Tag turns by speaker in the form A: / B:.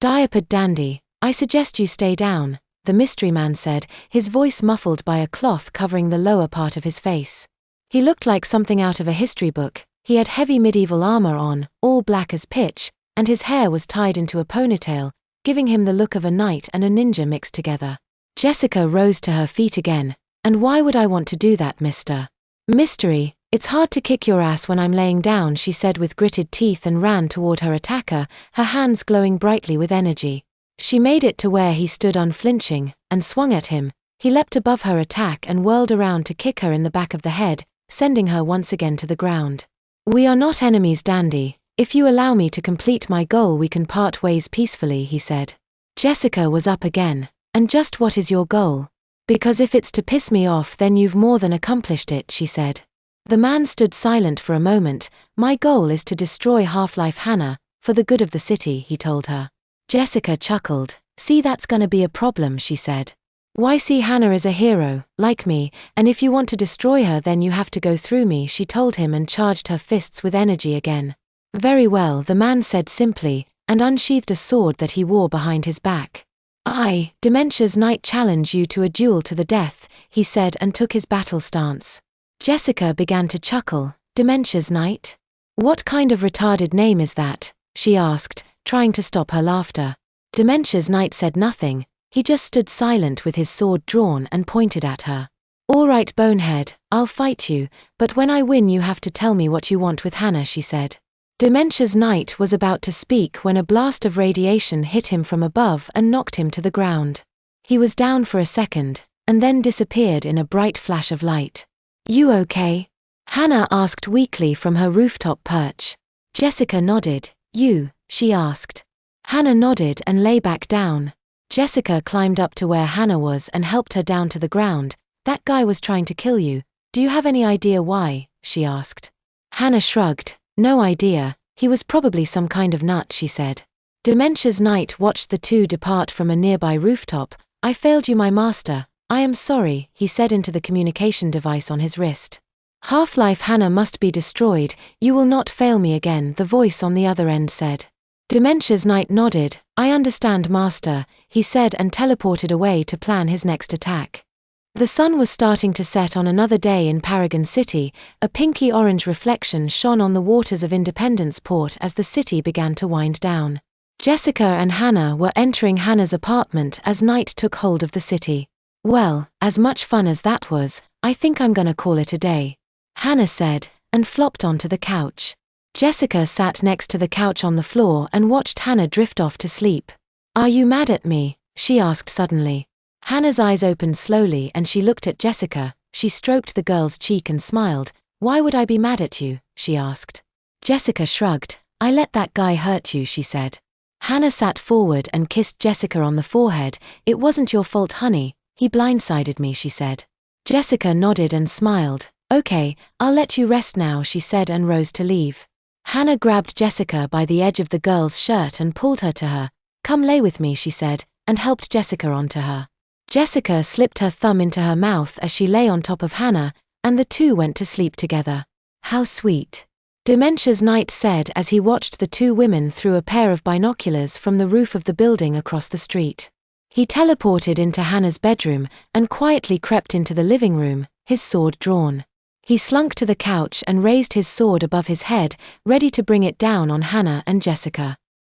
A: Diapered dandy, I suggest you stay down, the mystery man said, his voice muffled by a cloth covering the lower part of his face. He looked like something out of a history book. He had heavy medieval armor on, all black as pitch, and his hair was tied into a ponytail, giving him the look of a knight and a ninja mixed together. Jessica rose to her feet again. And why would I want to do that, Mr. Mystery? It's hard to kick your ass when I'm laying down, she said with gritted teeth and ran toward her attacker, her hands glowing brightly with energy. She made it to where he stood unflinching, and swung at him. He leapt above her attack and whirled around to kick her in the back of the head, sending her once again to the ground. We are not enemies, dandy. If you allow me to complete my goal we can part ways peacefully, he said. Jessica was up again. And just what is your goal? Because if it's to piss me off then you've more than accomplished it, she said. The man stood silent for a moment. My goal is to destroy Half-Life Hannah, for the good of the city, he told her. Jessica chuckled. See, that's gonna be a problem, she said. Why, see, Hannah is a hero, like me, and if you want to destroy her then you have to go through me, she told him and charged her fists with energy again. Very well, the man said simply, and unsheathed a sword that he wore behind his back. I, Dementia's Knight, challenge you to a duel to the death, he said and took his battle stance. Jessica began to chuckle. Dementia's Knight? What kind of retarded name is that? She asked, trying to stop her laughter. Dementia's Knight said nothing. He just stood silent with his sword drawn and pointed at her. All right, bonehead, I'll fight you, but when I win you have to tell me what you want with Hannah, she said. Dementia's Knight was about to speak when a blast of radiation hit him from above and knocked him to the ground. He was down for a second, and then disappeared in a bright flash of light. You okay? Hannah asked weakly from her rooftop perch. Jessica nodded. You? She asked. Hannah nodded and lay back down. Jessica climbed up to where Hannah was and helped her down to the ground. That guy was trying to kill you. Do you have any idea why? She asked. Hannah shrugged. No idea. He was probably some kind of nut, she said. Dementia's Knight watched the two depart from a nearby rooftop. I failed you, my master. I am sorry, he said into the communication device on his wrist. Half-Life Hannah must be destroyed. You will not fail me again, the voice on the other end said. Dementia's Knight nodded. I understand, master, he said and teleported away to plan his next attack. The sun was starting to set on another day in Paragon City. A pinky-orange reflection shone on the waters of Independence Port as the city began to wind down. Jessica and Hannah were entering Hannah's apartment as night took hold of the city. Well, as much fun as that was, I think I'm gonna call it a day, Hannah said, and flopped onto the couch. Jessica sat next to the couch on the floor and watched Hannah drift off to sleep. Are you mad at me? She asked suddenly. Hannah's eyes opened slowly and she looked at Jessica. She stroked the girl's cheek and smiled. Why would I be mad at you? She asked. Jessica shrugged. I let that guy hurt you, she said. Hannah sat forward and kissed Jessica on the forehead. It wasn't your fault, honey. He blindsided me, she said. Jessica nodded and smiled. Okay, I'll let you rest now, she said and rose to leave. Hannah grabbed Jessica by the edge of the girl's shirt and pulled her to her. Come lay with me, she said, and helped Jessica onto her. Jessica slipped her thumb into her mouth as she lay on top of Hannah, and the two went to sleep together. How sweet. Dementia's Knight said as he watched the two women through a pair of binoculars from the roof of the building across the street. He teleported into Hannah's bedroom and quietly crept into the living room, his sword drawn. He slunk to the couch and raised his sword above his head, ready to bring it down on Hannah and Jessica.